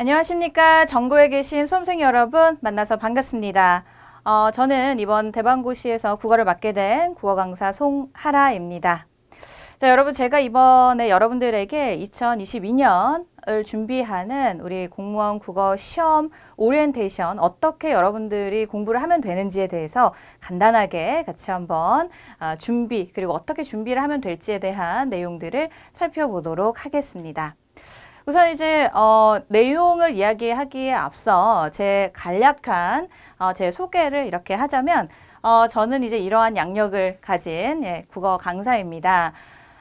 안녕하십니까. 전국에 계신 수험생 여러분 만나서 반갑습니다. 저는 이번 대방고시에서 국어를 맡게 된 국어 강사 송하라입니다. 자, 여러분 제가 이번에 여러분들에게 2022년을 준비하는 우리 공무원 국어 시험 오리엔테이션 어떻게 여러분들이 공부를 하면 되는지에 대해서 간단하게 같이 한번 준비 그리고 어떻게 준비를 하면 될지에 대한 내용들을 살펴보도록 하겠습니다. 우선 이제 내용을 이야기하기에 앞서 제 간략한 제 소개를 이렇게 하자면 저는 이제 이러한 양력을 가진 국어 강사입니다.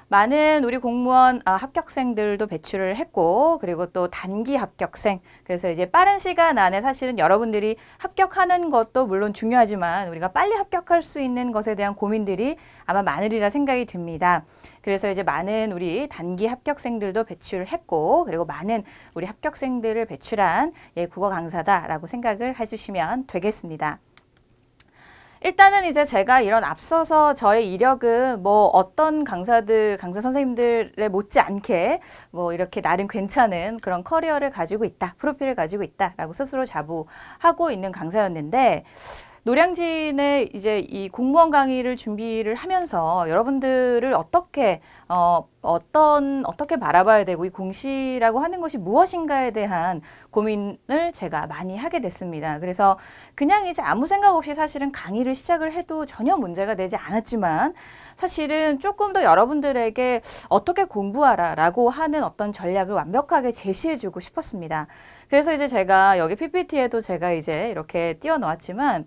많은 우리 공무원 합격생들도 배출을 했고 그리고 또 단기 합격생 그래서 이제 빠른 시간 안에 사실은 여러분들이 합격하는 것도 물론 중요하지만 우리가 빨리 합격할 수 있는 것에 대한 고민들이 아마 많으리라 생각이 듭니다. 그래서 이제 많은 우리 단기 합격생들도 배출을 했고 그리고 많은 우리 합격생들을 배출한 국어 강사다라고 생각을 해주시면 되겠습니다. 일단은 이제 제가 이런 앞서서 저의 이력은 뭐 어떤 강사 선생님들의 못지않게 뭐 이렇게 나름 괜찮은 그런 커리어를 가지고 있다, 프로필을 가지고 있다라고 스스로 자부하고 있는 강사였는데 노량진에 이제 이 공무원 강의를 준비를 하면서 여러분들을 어떻게 바라봐야 되고 이 공시라고 하는 것이 무엇인가에 대한 고민을 제가 많이 하게 됐습니다. 그래서 그냥 이제 아무 생각 없이 사실은 강의를 시작을 해도 전혀 문제가 되지 않았지만 사실은 조금 더 여러분들에게 어떻게 공부하라라고 하는 어떤 전략을 완벽하게 제시해주고 싶었습니다. 그래서 이제 제가 여기 PPT에도 제가 이제 이렇게 띄워놓았지만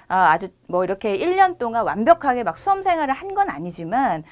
아주 뭐 이렇게 1년 동안 완벽하게 막 수험 생활을 한 건 아니지만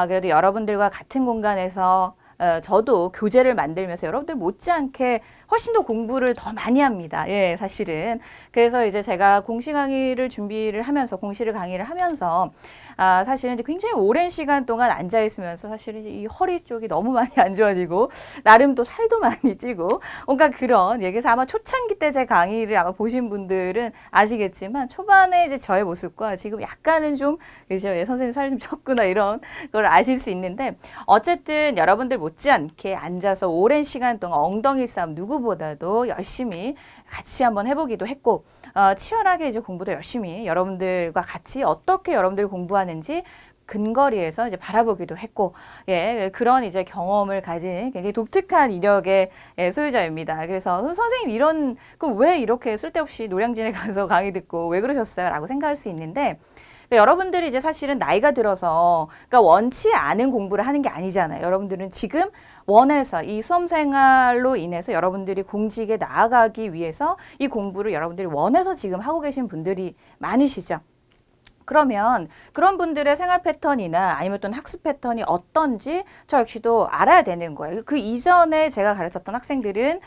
그래도 여러분들과 같은 공간에서 저도 교재를 만들면서 여러분들 못지않게 훨씬 더 공부를 더 많이 합니다. 예, 사실은. 그래서 이제 제가 공시 강의를 준비를 하면서, 공시를 강의를 하면서, 사실은 이제 굉장히 오랜 시간 동안 앉아있으면서 사실은 이 허리 쪽이 너무 많이 안 좋아지고, 나름 또 살도 많이 찌고, 뭔가 그런 얘기에서 아마 초창기 때 제 강의를 아마 보신 분들은 아시겠지만, 초반에 이제 저의 모습과 지금 약간은 좀, 그죠? 예, 선생님 살이 좀 쪘구나, 이런 걸 아실 수 있는데, 어쨌든 여러분들 못지않게 앉아서 오랜 시간 동안 엉덩이 싸움 누구보다도 열심히 같이 한번 해보기도 했고 치열하게 이제 공부도 열심히 여러분들과 같이 어떻게 여러분들이 공부하는지 근거리에서 이제 바라보기도 했고, 예, 그런 이제 경험을 가진 굉장히 독특한 이력의 소유자입니다. 그래서 선생님 그럼 왜 이렇게 쓸데없이 노량진에 가서 강의 듣고 왜 그러셨어요? 라고 생각할 수 있는데, 여러분들이 이제 사실은 나이가 들어서 그러니까 원치 않은 공부를 하는 게 아니잖아요. 여러분들은 지금 원해서 이 수험 생활로 인해서 여러분들이 공직에 나아가기 위해서 이 공부를 여러분들이 원해서 지금 하고 계신 분들이 많으시죠. 그러면 그런 분들의 생활 패턴이나 아니면 또 학습 패턴이 어떤지 저 역시도 알아야 되는 거예요. 그 이전에 제가 가르쳤던 학생들은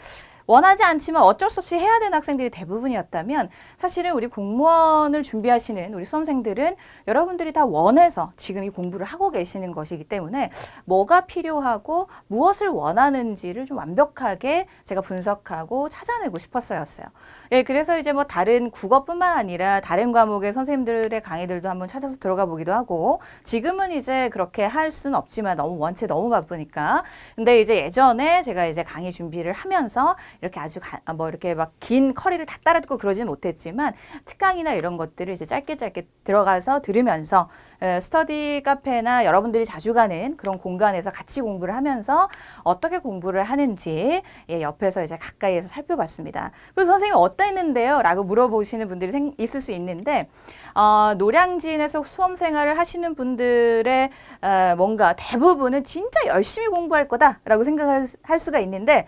원하지 않지만 어쩔 수 없이 해야 되는 학생들이 대부분이었다면 사실은 우리 공무원을 준비하시는 우리 수험생들은 여러분들이 다 원해서 지금 이 공부를 하고 계시는 것이기 때문에 뭐가 필요하고 무엇을 원하는지를 좀 완벽하게 제가 분석하고 찾아내고 싶었어였어요. 예, 그래서 이제 뭐 다른 국어뿐만 아니라 다른 과목의 선생님들의 강의들도 한번 찾아서 들어가 보기도 하고 지금은 이제 그렇게 할 수는 없지만 원체 너무 바쁘니까. 근데 이제 예전에 제가 이제 강의 준비를 하면서 이렇게 아주 뭐 이렇게 막 긴 커리를 다 따라 듣고 그러지는 못했지만 특강이나 이런 것들을 이제 짧게 들어가서 들으면서 스터디 카페나 여러분들이 자주 가는 그런 공간에서 같이 공부를 하면서 어떻게 공부를 하는지 옆에서 이제 가까이에서 살펴봤습니다. 그래서 선생님 어땠는데요? 라고 물어보시는 분들이 있을 수 있는데 노량진에서 수험 생활을 하시는 분들의 뭔가 대부분은 진짜 열심히 공부할 거다라고 생각할 수가 있는데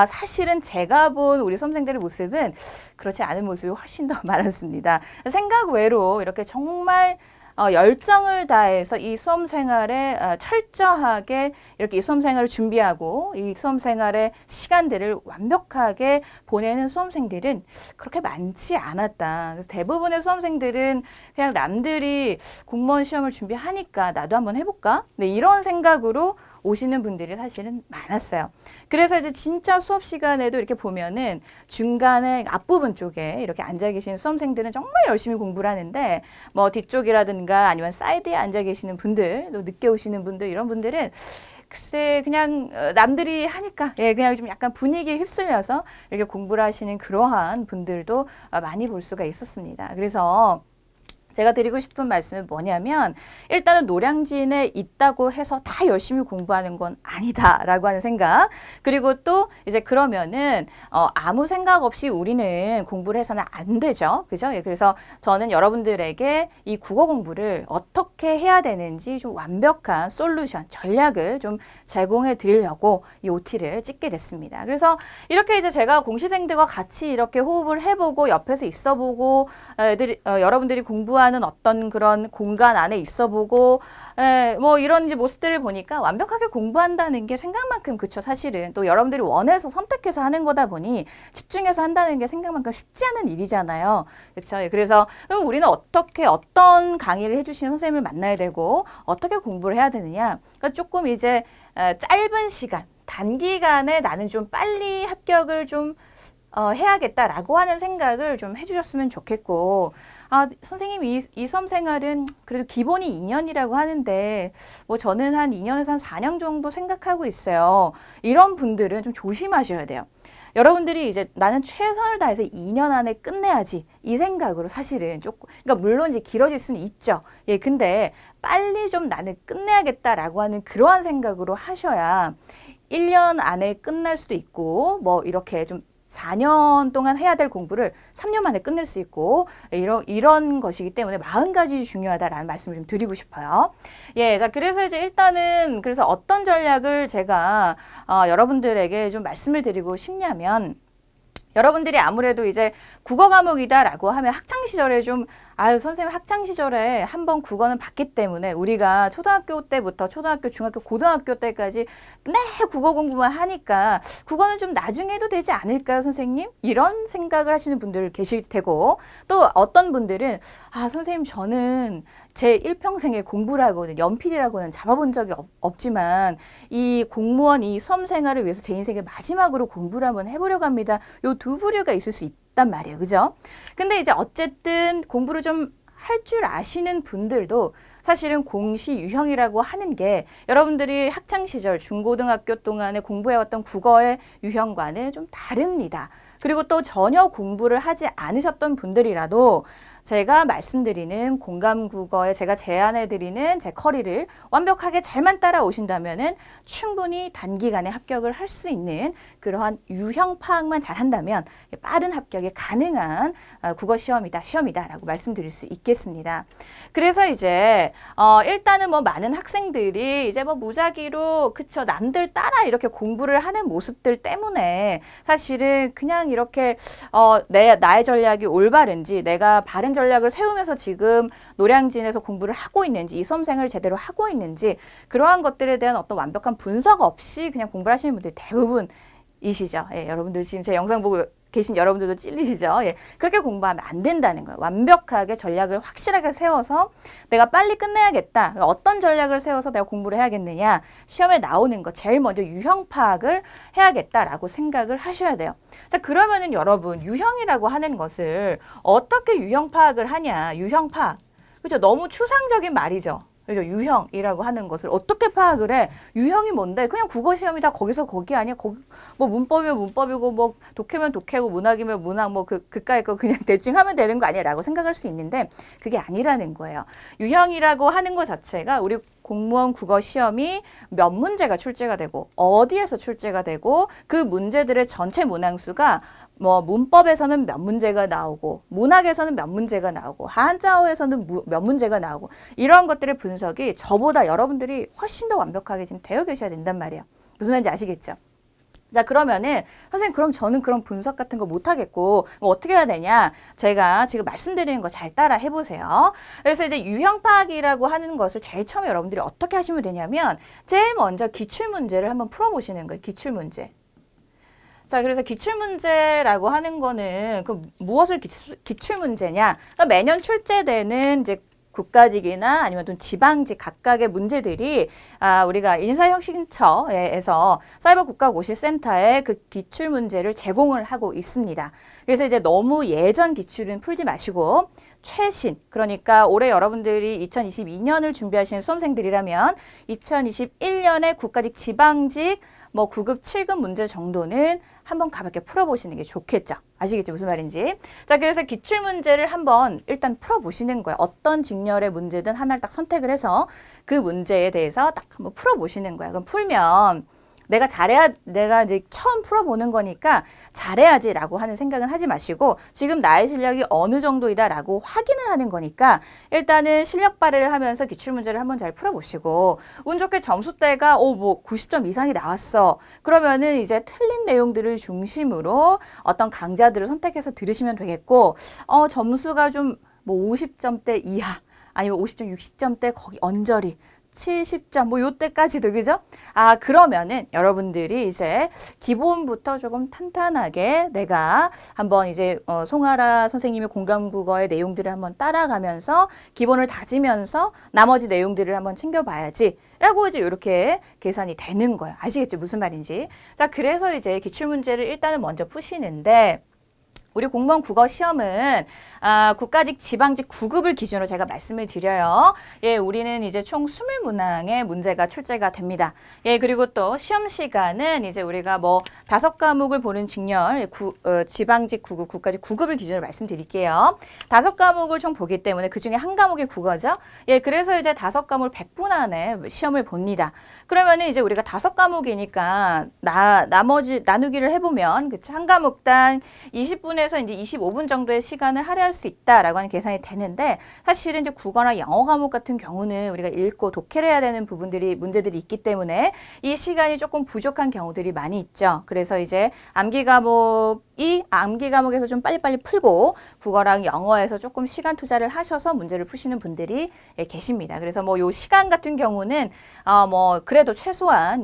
사실은 제가 본 우리 수험생들의 모습은 그렇지 않은 모습이 훨씬 더 많았습니다. 생각 외로 이렇게 정말 열정을 다해서 이 수험 생활에 철저하게 이렇게 이 수험 생활을 준비하고 이 수험 생활의 시간들을 완벽하게 보내는 수험생들은 그렇게 많지 않았다. 그래서 대부분의 수험생들은 그냥 남들이 공무원 시험을 준비하니까 나도 한번 해볼까? 네, 이런 생각으로 오시는 분들이 사실은 많았어요. 그래서 이제 진짜 수업 시간에도 이렇게 보면은 중간에 앞부분 쪽에 이렇게 앉아 계신 수험생들은 정말 열심히 공부를 하는데 뭐 뒤쪽이라든가 아니면 사이드에 앉아 계시는 분들, 또 늦게 오시는 분들 이런 분들은 글쎄 그냥 남들이 하니까 그냥 좀 약간 분위기에 휩쓸려서 이렇게 공부를 하시는 그러한 분들도 많이 볼 수가 있었습니다. 그래서 제가 드리고 싶은 말씀은 뭐냐면 일단은 노량진에 있다고 해서 다 열심히 공부하는 건 아니다라고 하는 생각. 그리고 또 이제 그러면은 아무 생각 없이 우리는 공부를 해서는 안 되죠. 그죠? 그래서 저는 여러분들에게 이 국어 공부를 어떻게 해야 되는지 좀 완벽한 솔루션, 전략을 좀 제공해 드리려고 이 OT를 찍게 됐습니다. 그래서 이렇게 이제 제가 공시생들과 같이 이렇게 호흡을 해보고 옆에서 있어보고 여러분들이 공부하는 어떤 그런 공간 안에 있어보고 뭐 이런 이제 모습들을 보니까 완벽하게 공부한다는 게 생각만큼 그쵸 사실은 또 여러분들이 원해서 선택해서 하는 거다 보니 집중해서 한다는 게 생각만큼 쉽지 않은 일이잖아요. 그렇죠? 그래서 그럼 우리는 어떻게 어떤 강의를 해주시는 선생님을 만나야 되고 어떻게 공부를 해야 되느냐? 그러니까 조금 이제 짧은 시간, 단기간에 나는 좀 빨리 합격을 좀 해야겠다라고 하는 생각을 좀 해주셨으면 좋겠고, 선생님 이 수험 생활은 그래도 기본이 2년이라고 하는데 뭐 저는 한 2년에서 한 4년 정도 생각하고 있어요. 이런 분들은 좀 조심하셔야 돼요. 여러분들이 이제 나는 최선을 다해서 2년 안에 끝내야지 이 생각으로 사실은 조금 그러니까 물론 이제 길어질 수는 있죠. 근데 빨리 좀 나는 끝내야겠다라고 하는 그러한 생각으로 하셔야 1년 안에 끝날 수도 있고 뭐 이렇게 좀 4년 동안 해야 될 공부를 3년 만에 끝낼 수 있고 이런 것이기 때문에 마음가짐이 중요하다라는 말씀을 좀 드리고 싶어요. 자, 그래서 이제 일단은 그래서 어떤 전략을 제가 여러분들에게 좀 말씀을 드리고 싶냐면 여러분들이 아무래도 이제 국어 과목이다라고 하면 학창 시절에 좀 선생님 학창 시절에 한번 국어는 봤기 때문에 우리가 초등학교 때부터 초등학교, 중학교, 고등학교 때까지 매 국어 공부만 하니까 국어는 좀 나중에 해도 되지 않을까요, 선생님? 이런 생각을 하시는 분들 계실 테고 또 어떤 분들은 선생님 저는 제 일평생에 공부라고는 연필이라고는 잡아본 적이 없지만 이 공무원 이 수험 생활을 위해서 제 인생의 마지막으로 공부를 한번 해보려고 합니다. 요 두 부류가 있을 수 있단 말이에요. 그죠? 근데 이제 어쨌든 공부를 좀 할 줄 아시는 분들도 사실은 공시 유형이라고 하는 게 여러분들이 학창 시절 중고등학교 동안에 공부해왔던 국어의 유형과는 좀 다릅니다. 그리고 또 전혀 공부를 하지 않으셨던 분들이라도 제가 말씀드리는 공감국어에 제가 제안해드리는 제 커리를 완벽하게 잘만 따라오신다면은 충분히 단기간에 합격을 할 수 있는 그러한 유형 파악만 잘한다면 빠른 합격이 가능한 국어 시험이다라고 말씀드릴 수 있겠습니다. 그래서 이제 일단은 뭐 많은 학생들이 이제 뭐 무작위로 그쵸 남들 따라 이렇게 공부를 하는 모습들 때문에 사실은 그냥 이렇게 나의 전략이 올바른지 내가 바른 전략을 세우면서 지금 노량진에서 공부를 하고 있는지 이 수험생을 제대로 하고 있는지 그러한 것들에 대한 어떤 완벽한 분석 없이 그냥 공부를 하시는 분들이 대부분이시죠. 여러분들 지금 제 영상 보고 계신 여러분들도 찔리시죠? 그렇게 공부하면 안 된다는 거예요. 완벽하게 전략을 확실하게 세워서 내가 빨리 끝내야겠다. 어떤 전략을 세워서 내가 공부를 해야겠느냐. 시험에 나오는 거 제일 먼저 유형 파악을 해야겠다라고 생각을 하셔야 돼요. 자, 그러면은 여러분 유형이라고 하는 것을 어떻게 유형 파악을 하냐. 유형 파악. 그렇죠? 너무 추상적인 말이죠. 그죠? 유형이라고 하는 것을 어떻게 파악을 해? 유형이 뭔데? 그냥 국어 시험이 다 거기서 거기 아니야? 뭐 문법이면 문법이고 뭐 독해면 독해고 문학이면 문학 뭐 그까이 거 그냥 대충 하면 되는 거 아니야? 라고 생각할 수 있는데 그게 아니라는 거예요. 유형이라고 하는 것 자체가 우리 공무원 국어 시험이 몇 문제가 출제가 되고 어디에서 출제가 되고 그 문제들의 전체 문항수가 뭐 문법에서는 몇 문제가 나오고 문학에서는 몇 문제가 나오고 한자어에서는 몇 문제가 나오고 이런 것들의 분석이 저보다 여러분들이 훨씬 더 완벽하게 지금 되어 계셔야 된단 말이에요. 무슨 말인지 아시겠죠? 자, 그러면은 선생님 그럼 저는 그런 분석 같은 거 못하겠고 뭐 어떻게 해야 되냐? 제가 지금 말씀드리는 거 잘 따라 해보세요. 그래서 이제 유형 파악이라고 하는 것을 제일 처음에 여러분들이 어떻게 하시면 되냐면 제일 먼저 기출문제를 한번 풀어보시는 거예요. 기출문제. 자, 그래서 기출문제라고 하는 거는 무엇을 기출문제냐? 그러니까 매년 출제되는 이제 국가직이나 아니면 또 지방직 각각의 문제들이 우리가 인사혁신처에서 사이버국가고시센터에 그 기출문제를 제공을 하고 있습니다. 그래서 이제 너무 예전 기출은 풀지 마시고 최신, 그러니까 올해 여러분들이 2022년을 준비하시는 수험생들이라면 2021년에 국가직, 지방직, 뭐 9급, 7급 문제 정도는 한번 가볍게 풀어보시는 게 좋겠죠. 아시겠죠? 무슨 말인지. 자, 그래서 기출문제를 한번 일단 풀어보시는 거예요. 어떤 직렬의 문제든 하나를 딱 선택을 해서 그 문제에 대해서 딱 한번 풀어보시는 거예요. 그럼 풀면 내가 이제 처음 풀어보는 거니까 잘해야지라고 하는 생각은 하지 마시고 지금 나의 실력이 어느 정도이다라고 확인을 하는 거니까 일단은 실력 발휘를 하면서 기출문제를 한번 잘 풀어보시고 운 좋게 점수대가 뭐 90점 이상이 나왔어. 그러면은 이제 틀린 내용들을 중심으로 어떤 강좌들을 선택해서 들으시면 되겠고 점수가 좀 뭐 50점대 이하 아니면 50점, 60점대 거기 언저리 70점 뭐 요때까지도 그죠? 그러면은 여러분들이 이제 기본부터 조금 탄탄하게 내가 한번 이제 송아라 선생님의 공감국어의 내용들을 한번 따라가면서 기본을 다지면서 나머지 내용들을 한번 챙겨봐야지 라고 이제 이렇게 계산이 되는 거예요. 아시겠죠? 무슨 말인지. 자, 그래서 이제 기출문제를 일단은 먼저 푸시는데 우리 공무원 국어 시험은 국가직, 지방직 9급을 기준으로 제가 말씀을 드려요. 예, 우리는 이제 총 20문항의 문제가 출제가 됩니다. 예, 그리고 또 시험 시간은 이제 우리가 뭐 5과목을 보는 직렬, 지방직 9급, 국가직 9급을 기준으로 말씀드릴게요. 5과목을 총 보기 때문에 그 중에 한 과목이 국어죠. 예, 그래서 이제 5과목을 100분 안에 시험을 봅니다. 그러면은 이제 우리가 5과목이니까 나머지 나누기를 해보면 그쵸? 한 과목당 20분에서 이제 25분 정도의 시간을 할애할 수 있다라고 하는 계산이 되는데 사실은 이제 국어나 영어 과목 같은 경우는 우리가 읽고 독해를 해야 되는 문제들이 있기 때문에 이 시간이 조금 부족한 경우들이 많이 있죠. 그래서 이제 암기 과목에서 좀 빨리빨리 풀고 국어랑 영어에서 조금 시간 투자를 하셔서 문제를 푸시는 분들이 계십니다. 그래서 뭐 요 시간 같은 경우는 뭐 그래도 최소한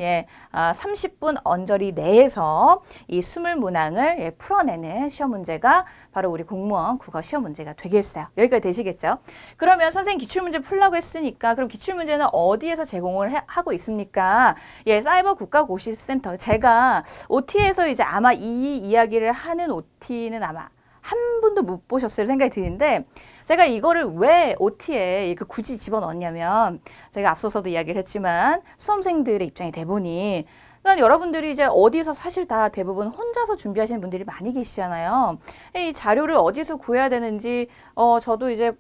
30분 언저리 내에서 이 20문항을 풀어내는 시험 문제가 바로 우리 공무원 국어 시험 문제가 되겠어요. 여기까지 되시겠죠? 그러면 선생님 기출문제 풀라고 했으니까 그럼 기출문제는 어디에서 제공을 하고 있습니까? 예, 사이버 국가고시센터. 제가 OT에서 이제 아마 이 이야기를 하는 OT는 아마 한 분도 못 보셨을 생각이 드는데 제가 이거를 왜 OT에 굳이 집어넣었냐면 제가 앞서서도 이야기를 했지만 수험생들의 입장이 돼 보니 그러니까 여러분들이 이제 어디서 사실 다 대부분 혼자서 준비하시는 분들이 많이 계시잖아요. 이 자료를 어디서 구해야 되는지 저도 이제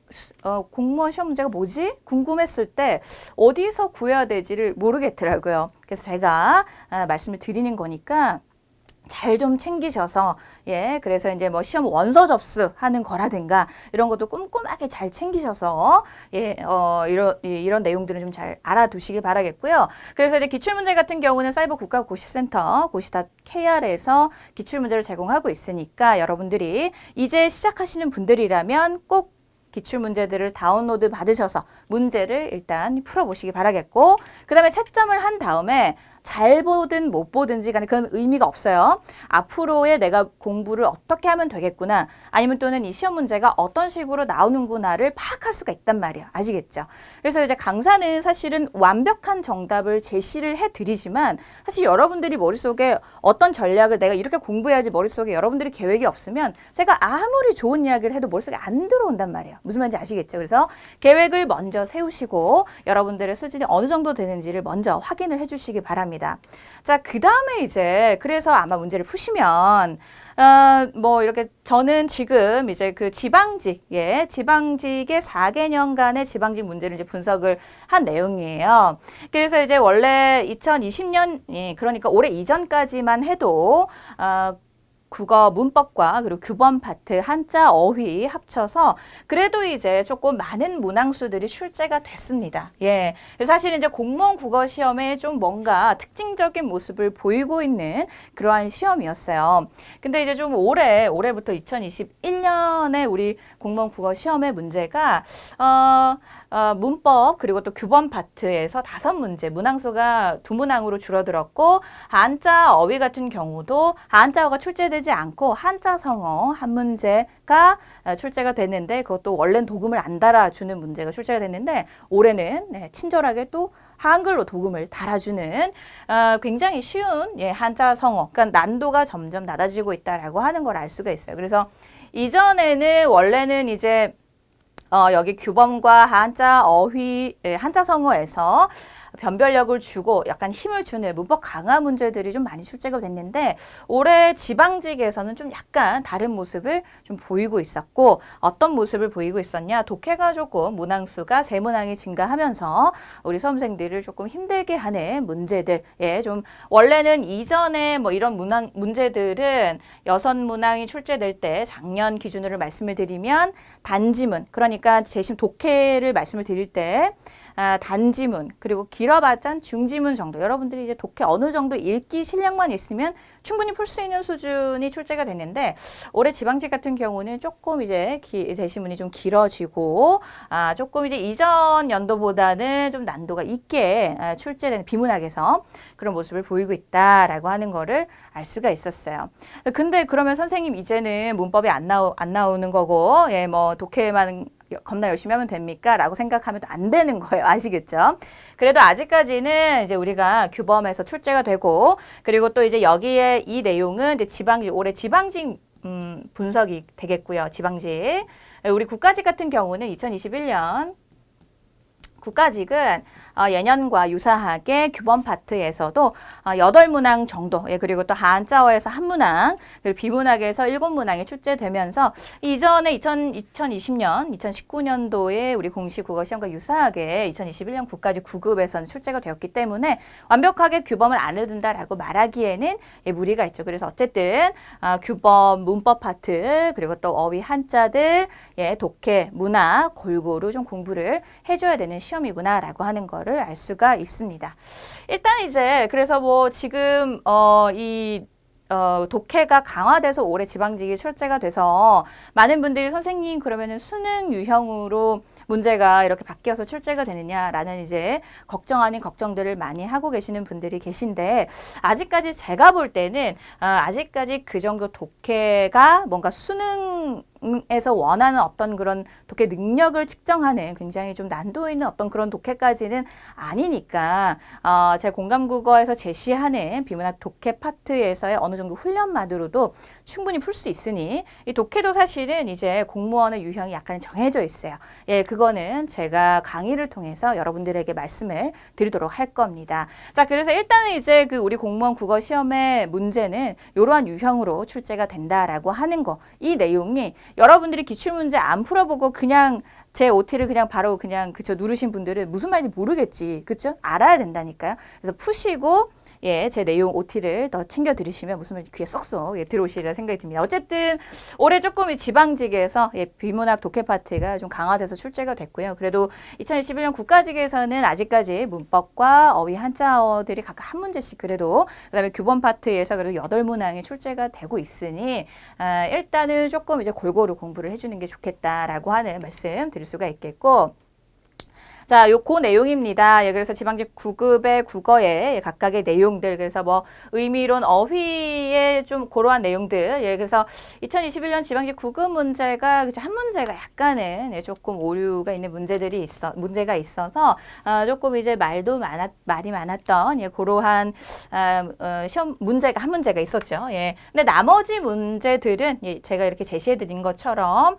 공무원 시험 문제가 뭐지? 궁금했을 때 어디서 구해야 될지를 모르겠더라고요. 그래서 제가 말씀을 드리는 거니까 잘 좀 챙기셔서 그래서 이제 뭐 시험 원서 접수하는 거라든가 이런 것도 꼼꼼하게 잘 챙기셔서 이런 내용들은 좀 잘 알아두시길 바라겠고요. 그래서 이제 기출문제 같은 경우는 사이버 국가고시센터 고시.kr에서 기출문제를 제공하고 있으니까 여러분들이 이제 시작하시는 분들이라면 꼭 기출문제들을 다운로드 받으셔서 문제를 일단 풀어보시기 바라겠고 그 다음에 채점을 한 다음에 잘 보든 못 보든지 간에 그건 의미가 없어요. 앞으로의 내가 공부를 어떻게 하면 되겠구나 아니면 또는 이 시험 문제가 어떤 식으로 나오는구나를 파악할 수가 있단 말이에요. 아시겠죠? 그래서 이제 강사는 사실은 완벽한 정답을 제시를 해드리지만 사실 여러분들이 머릿속에 어떤 전략을 내가 이렇게 공부해야지 머릿속에 여러분들이 계획이 없으면 제가 아무리 좋은 이야기를 해도 머릿속에 안 들어온단 말이에요. 무슨 말인지 아시겠죠? 그래서 계획을 먼저 세우시고 여러분들의 수준이 어느 정도 되는지를 먼저 확인을 해주시기 바랍니다. 자, 그 다음에 이제 그래서 아마 문제를 푸시면 뭐 이렇게 저는 지금 이제 그 지방직의 4개년간의 지방직 문제를 이제 분석을 한 내용이에요. 그래서 이제 원래 2020년 그러니까 올해 이전까지만 해도 국어 문법과 그리고 규범 파트, 한자, 어휘 합쳐서 그래도 이제 조금 많은 문항수들이 출제가 됐습니다. 예. 그래서 사실 이제 공무원 국어 시험에 좀 뭔가 특징적인 모습을 보이고 있는 그러한 시험이었어요. 근데 이제 좀 올해부터 2021년에 우리 공무원 국어 시험의 문제가 문법 그리고 또 규범 파트에서 5문제, 문항수가 2문항으로 줄어들었고 한자, 어휘 같은 경우도 한자어가 출제되지 않고 한자 성어 한 문제가 출제가 됐는데 그것도 원래는 도금을 안 달아주는 문제가 출제가 됐는데 올해는 친절하게 또 한글로 도금을 달아주는 굉장히 쉬운 한자 성어, 그러니까 난도가 점점 낮아지고 있다라고 하는 걸 알 수가 있어요. 그래서 이전에는 원래는 이제 여기 규범과 한자 어휘, 한자 성어에서 변별력을 주고 약간 힘을 주는 문법 강화 문제들이 좀 많이 출제가 됐는데 올해 지방직에서는 좀 약간 다른 모습을 좀 보이고 있었고 어떤 모습을 보이고 있었냐? 독해가 조금 문항수가 세 문항이 증가하면서 우리 수험생들을 조금 힘들게 하는 문제들 좀 원래는 이전에 뭐 이런 문제들은 6문항이 출제될 때 작년 기준으로 말씀을 드리면 단지문 그러니까 재심 독해를 말씀을 드릴 때 단지문 그리고 길어봤자 중지문 정도 여러분들이 이제 독해 어느 정도 읽기 실력만 있으면 충분히 풀 수 있는 수준이 출제가 됐는데 올해 지방직 같은 경우는 조금 이제 제시문이 좀 길어지고 조금 이제 이전 연도보다는 좀 난도가 있게 출제된 비문학에서 그런 모습을 보이고 있다라고 하는 거를 알 수가 있었어요. 근데 그러면 선생님 이제는 문법이 안 나오는 거고 뭐 독해만 겁나 열심히 하면 됩니까? 라고 생각하면 또 안 되는 거예요. 아시겠죠? 그래도 아직까지는 이제 우리가 규범에서 출제가 되고 그리고 또 이제 여기에 이 내용은 이제 지방직, 올해 지방직 분석이 되겠고요. 지방직. 우리 국가직 같은 경우는 2021년 국가직은 예년과 유사하게 규범 파트에서도 8문항 정도 그리고 또 한자어에서 1문항 그리고 비문학에서 7문항이 출제되면서 이전에 2020년, 2019년도에 우리 공시 국어 시험과 유사하게 2021년 국가직 9급에서는 출제가 되었기 때문에 완벽하게 규범을 안 해둔다라고 말하기에는 무리가 있죠. 그래서 어쨌든 규범, 문법 파트 그리고 또 어휘 한자들, 독해, 문학 골고루 좀 공부를 해줘야 되는 시험이구나라고 하는 거를 알 수가 있습니다. 일단 이제 그래서 뭐 지금 독해가 강화돼서 올해 지방직이 출제가 돼서 많은 분들이 선생님 그러면은 수능 유형으로 문제가 이렇게 바뀌어서 출제가 되느냐라는 이제 걱정 아닌 걱정들을 많이 하고 계시는 분들이 계신데 아직까지 제가 볼 때는 아직까지 그 정도 독해가 뭔가 수능에서 원하는 어떤 그런 독해 능력을 측정하는 굉장히 좀 난도 있는 어떤 그런 독해까지는 아니니까 제 공감국어에서 제시하는 비문학 독해 파트에서의 어느 정도 훈련만으로도 충분히 풀 수 있으니 이 독해도 사실은 이제 공무원의 유형이 약간 정해져 있어요. 그거는 제가 강의를 통해서 여러분들에게 말씀을 드리도록 할 겁니다. 자, 그래서 일단은 이제 그 우리 공무원 국어 시험의 문제는 이러한 유형으로 출제가 된다라고 하는 거. 이 내용이 여러분들이 기출문제 안 풀어보고 그냥 제 OT를 그냥 바로 그냥 누르신 분들은 무슨 말인지 모르겠지. 그쵸? 알아야 된다니까요. 그래서 푸시고 제 내용 OT를 더 챙겨 들으시면 무슨 말인지 귀에 쏙쏙 들어오시리라 생각이 듭니다. 어쨌든 올해 조금 지방직에서 비문학 독해 파트가 좀 강화돼서 출제가 됐고요. 그래도 2021년 국가직에서는 아직까지 문법과 어휘 한자어들이 각각 한 문제씩 그래도 그다음에 규범 파트에서 그래도 8문항이 출제가 되고 있으니 일단은 조금 이제 골고루 공부를 해주는 게 좋겠다라고 하는 말씀 드릴 수가 있겠고. 자, 그 내용입니다. 그래서 지방직 9급의 국어의 각각의 내용들, 그래서 뭐 의미론, 어휘의 좀 그러한 내용들. 그래서 2021년 지방직 9급 문제가 한 문제가 약간은 조금 오류가 있는 문제가 있어서 조금 이제 말이 많았던 그러한 시험 문제가 한 문제가 있었죠. 근데 나머지 문제들은 제가 이렇게 제시해드린 것처럼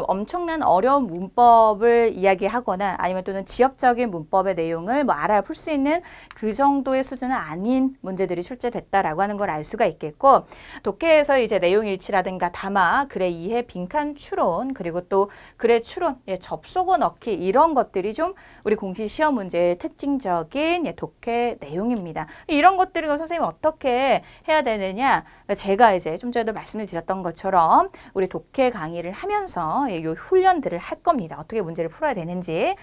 엄청난 어려운 문법을 이야기하거나 아니면 또는 지엽적인 문법의 내용을 뭐 알아 풀 수 있는 그 정도의 수준은 아닌 문제들이 출제됐다라고 하는 걸 알 수가 있겠고 독해에서 이제 내용 일치라든가 담화, 글의 이해, 빈칸 추론 그리고 또 글의 추론, 접속어 넣기 이런 것들이 좀 우리 공시 시험 문제의 특징적인 독해 내용입니다. 이런 것들을 선생님이 어떻게 해야 되느냐? 제가 이제 좀 전에도 말씀을 드렸던 것처럼 우리 독해 강의를 하면서 이 훈련들을 할 겁니다. 어떻게 문제를 풀어야 되는지.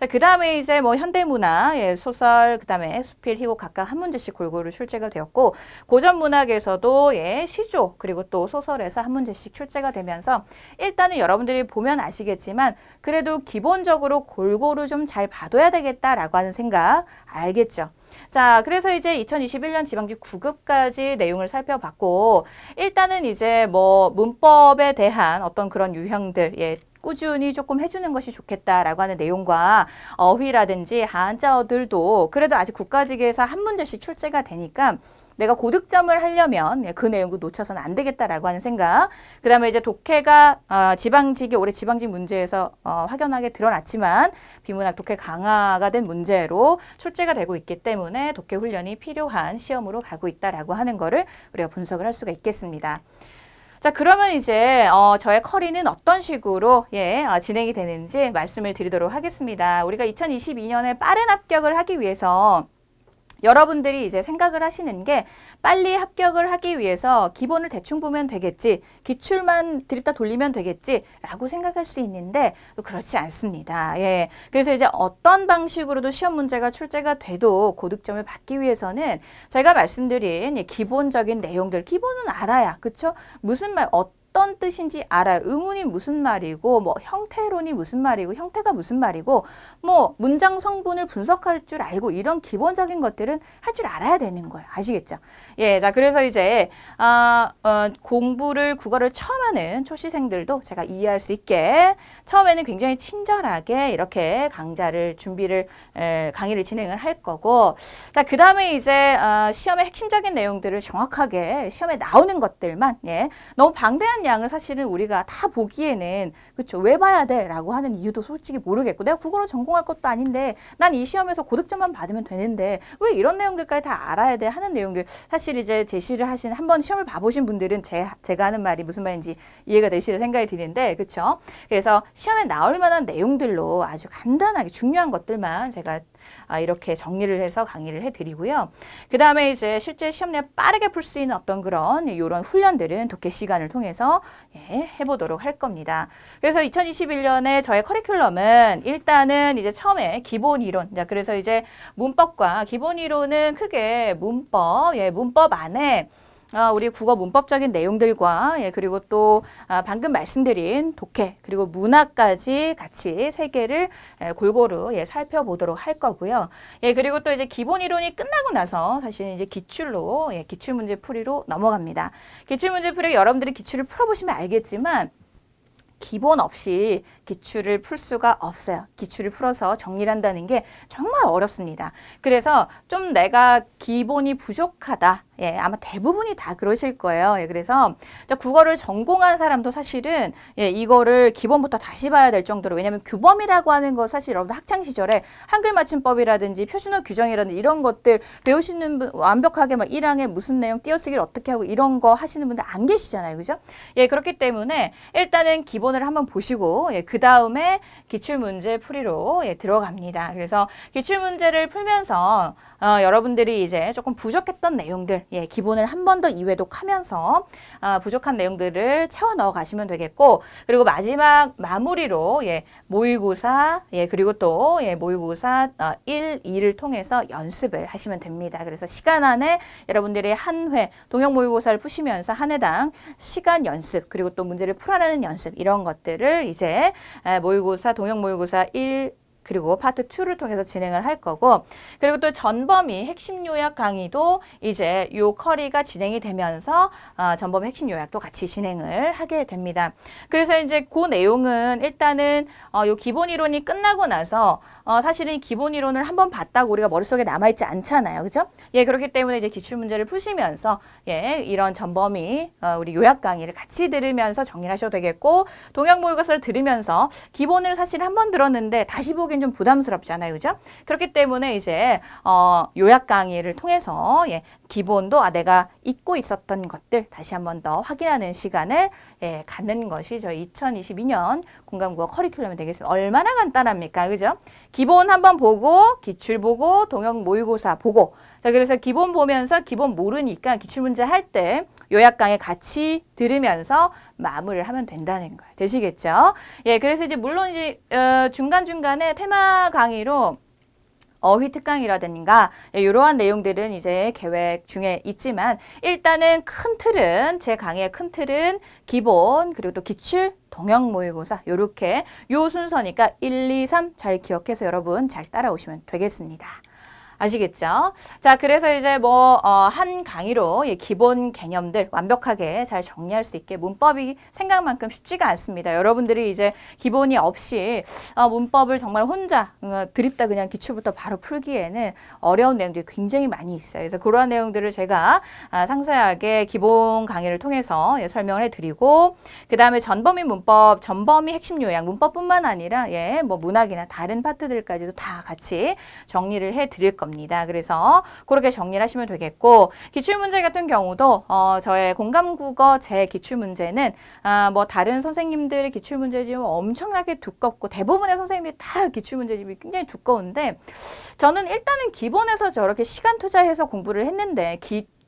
그 다음에 이제 뭐 현대문학, 소설, 그 다음에 수필, 희곡 각각 한 문제씩 골고루 출제가 되었고 고전문학에서도 시조 그리고 또 소설에서 한 문제씩 출제가 되면서 일단은 여러분들이 보면 아시겠지만 그래도 기본적으로 골고루 좀 잘 봐둬야 되겠다라고 하는 생각 알겠죠? 자, 그래서 이제 2021년 지방직 9급까지 내용을 살펴봤고 일단은 이제 뭐 문법에 대한 어떤 그런 유형들, 꾸준히 조금 해주는 것이 좋겠다라고 하는 내용과 어휘라든지 한자어들도 그래도 아직 국가직에서 한 문제씩 출제가 되니까 내가 고득점을 하려면 그 내용도 놓쳐서는 안 되겠다라고 하는 생각. 그다음에 이제 독해가 지방직이 올해 지방직 문제에서 확연하게 드러났지만 비문학 독해 강화가 된 문제로 출제가 되고 있기 때문에 독해 훈련이 필요한 시험으로 가고 있다라고 하는 거를 우리가 분석을 할 수가 있겠습니다. 자, 그러면 이제 저의 커리는 어떤 식으로 진행이 되는지 말씀을 드리도록 하겠습니다. 우리가 2022년에 빠른 합격을 하기 위해서 여러분들이 이제 생각을 하시는 게 빨리 합격을 하기 위해서 기본을 대충 보면 되겠지, 기출만 드립다 돌리면 되겠지 라고 생각할 수 있는데 그렇지 않습니다. 예. 그래서 이제 어떤 방식으로도 시험 문제가 출제가 돼도 고득점을 받기 위해서는 제가 말씀드린 기본적인 내용들, 기본은 알아야, 그쵸? 무슨 말, 어떤 뜻인지 알아요. 의문이 무슨 말이고, 뭐 형태론이 무슨 말이고, 형태가 무슨 말이고, 뭐 문장 성분을 분석할 줄 알고 이런 기본적인 것들은 할 줄 알아야 되는 거예요. 아시겠죠? 예, 자 그래서 이제 공부를 국어를 처음 하는 초시생들도 제가 이해할 수 있게 처음에는 굉장히 친절하게 이렇게 강의를 진행을 할 거고, 자 그다음에 이제 시험의 핵심적인 내용들을 정확하게 시험에 나오는 것들만 너무 방대한 양을 사실은 우리가 다 보기에는 그렇죠. 왜 봐야 돼? 라고 하는 이유도 솔직히 모르겠고 내가 국어를 전공할 것도 아닌데 난 이 시험에서 고득점만 받으면 되는데 왜 이런 내용들까지 다 알아야 돼? 하는 내용들 사실 이제 제시를 하신 한번 시험을 봐보신 분들은 제가 하는 말이 무슨 말인지 이해가 되시는 생각이 드는데 그렇죠. 그래서 시험에 나올 만한 내용들로 아주 간단하게 중요한 것들만 제가 이렇게 정리를 해서 강의를 해드리고요. 그 다음에 이제 실제 시험 내용 빠르게 풀 수 있는 어떤 이런 훈련들은 독해 시간을 통해서 해보도록 할 겁니다. 그래서 2021년에 저의 커리큘럼은 일단은 이제 처음에 기본 이론, 그래서 이제 문법과 기본 이론은 크게 문법 안에 우리 국어 문법적인 내용들과 그리고 또 방금 말씀드린 독해 그리고 문학까지 같이 세 개를 골고루 살펴보도록 할 거고요. 그리고 또 이제 기본 이론이 끝나고 나서 사실 이제 기출로 기출 문제 풀이로 넘어갑니다. 기출 문제 풀이 여러분들이 기출을 풀어보시면 알겠지만 기본 없이 기출을 풀 수가 없어요. 기출을 풀어서 정리를 한다는 게 정말 어렵습니다. 그래서 좀 내가 기본이 부족하다. 아마 대부분이 다 그러실 거예요. 그래서 국어를 전공한 사람도 사실은 이거를 기본부터 다시 봐야 될 정도로, 왜냐하면 규범이라고 하는 거 사실 여러분들 학창 시절에 한글 맞춤법이라든지 표준어 규정이라든지 이런 것들 배우시는 분 완벽하게 막 1항에 무슨 내용 띄어쓰기를 어떻게 하고 이런 거 하시는 분들 안 계시잖아요. 그죠? 그렇기 때문에 일단은 기본을 한번 보시고 그 다음에 기출문제 풀이로 들어갑니다. 그래서 기출문제를 풀면서 여러분들이 이제 조금 부족했던 내용들 기본을 한 번 더 이회독하면서 부족한 내용들을 채워 넣어 가시면 되겠고, 그리고 마지막 마무리로 모의고사 그리고 또 모의고사 1, 2를 통해서 연습을 하시면 됩니다. 그래서 시간 안에 여러분들이 한 회 동형 모의고사를 푸시면서 한 회당 시간 연습 그리고 또 문제를 풀어내는 연습 이런 것들을 이제 모의고사 동형 모의고사 1 그리고 파트 2를 통해서 진행을 할 거고, 그리고 또 전범위 핵심 요약 강의도 이제 요 커리가 진행이 되면서 전범위 핵심 요약도 같이 진행을 하게 됩니다. 그래서 이제 그 내용은 일단은 요 기본 이론이 끝나고 나서 사실은 이 기본 이론을 한번 봤다고 우리가 머릿속에 남아있지 않잖아요. 그죠? 그렇기 때문에 이제 기출문제를 푸시면서 이런 전범위 우리 요약 강의를 같이 들으면서 정리를 하셔도 되겠고, 동형 모의고사를 들으면서 기본을 사실 한 번 들었는데 다시 보기엔 좀 부담스럽잖아요. 그죠? 그렇기 때문에 이제 요약 강의를 통해서 기본도 내가 잊고 있었던 것들 다시 한 번 더 확인하는 시간을 갖는 것이 저희 2022년 공감국어 커리큘럼이 되겠습니다. 얼마나 간단합니까? 그죠? 기본 한번 보고 기출 보고 동형 모의고사 보고, 자 그래서 기본 보면서 기본 모르니까 기출문제 할 때 요약 강의 같이 들으면서 마무리를 하면 된다는 거예요. 되시겠죠? 그래서 이제 물론 이제 중간중간에 테마 강의로 어휘 특강이라든가 이러한 내용들은 이제 계획 중에 있지만 일단은 큰 틀은 제 강의의 큰 틀은 기본 그리고 또 기출 동형 모의고사 요렇게 요 순서니까 1, 2, 3 잘 기억해서 여러분 잘 따라오시면 되겠습니다. 아시겠죠? 자, 그래서 이제 뭐, 한 강의로 기본 개념들 완벽하게 잘 정리할 수 있게 문법이 생각만큼 쉽지가 않습니다. 여러분들이 이제 기본이 없이 문법을 정말 혼자 드립다 그냥 기출부터 바로 풀기에는 어려운 내용들이 굉장히 많이 있어요. 그래서 그러한 내용들을 제가 상세하게 기본 강의를 통해서 설명을 해드리고, 그 다음에 전범위 문법, 전범위 핵심 요약, 문법뿐만 아니라 뭐 문학이나 다른 파트들까지도 다 같이 정리를 해드릴 겁니다. 그래서 그렇게 정리를 하시면 되겠고, 기출문제 같은 경우도 저의 공감국어 제 기출문제는 뭐 다른 선생님들의 기출문제집은 엄청나게 두껍고 대부분의 선생님이 다 기출문제집이 굉장히 두꺼운데, 저는 일단은 기본에서 저렇게 시간 투자해서 공부를 했는데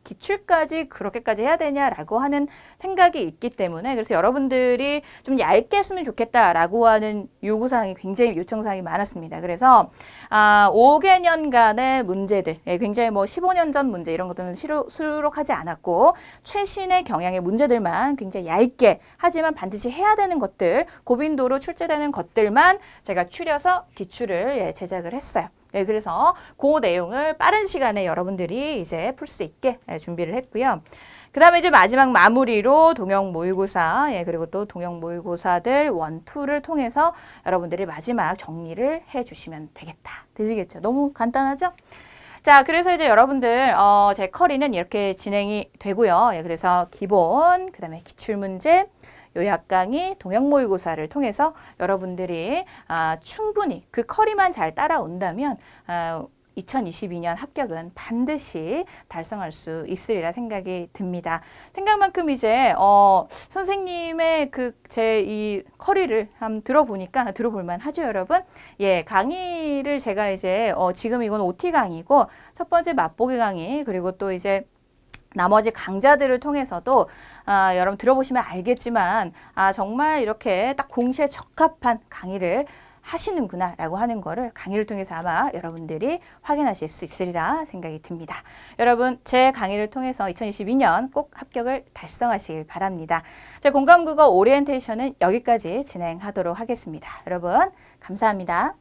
기출까지 그렇게까지 해야 되냐라고 하는 생각이 있기 때문에, 그래서 여러분들이 좀 얇게 했으면 좋겠다라고 하는 요구사항이 굉장히 요청사항이 많았습니다. 그래서 5개년간의 문제들, 굉장히 뭐 15년 전 문제 이런 것들은 수록하지 않았고, 최신의 경향의 문제들만 굉장히 얇게 하지만 반드시 해야 되는 것들, 고빈도로 출제되는 것들만 제가 추려서 기출을 제작을 했어요. 그래서 그 내용을 빠른 시간에 여러분들이 이제 풀 수 있게 준비를 했고요. 그 다음에 이제 마지막 마무리로 동형 모의고사, 그리고 또 동형 모의고사들 1, 2를 통해서 여러분들이 마지막 정리를 해주시면 되겠다. 되시겠죠? 너무 간단하죠? 자, 그래서 이제 여러분들 제 커리는 이렇게 진행이 되고요. 그래서 기본, 그 다음에 기출문제, 요약 강의, 동형 모의고사를 통해서 여러분들이 충분히 그 커리만 잘 따라온다면 2022년 합격은 반드시 달성할 수 있으리라 생각이 듭니다. 생각만큼 이제 선생님의 제 이 커리를 한번 들어볼만 하죠, 여러분. 강의를 제가 이제 지금 이건 OT 강의고, 첫 번째 맛보기 강의, 그리고 또 이제 나머지 강좌들을 통해서도 여러분 들어보시면 알겠지만 정말 이렇게 딱 공시에 적합한 강의를 하시는구나 라고 하는 거를 강의를 통해서 아마 여러분들이 확인하실 수 있으리라 생각이 듭니다. 여러분, 제 강의를 통해서 2022년 꼭 합격을 달성하시길 바랍니다. 제 공감국어 오리엔테이션은 여기까지 진행하도록 하겠습니다. 여러분, 감사합니다.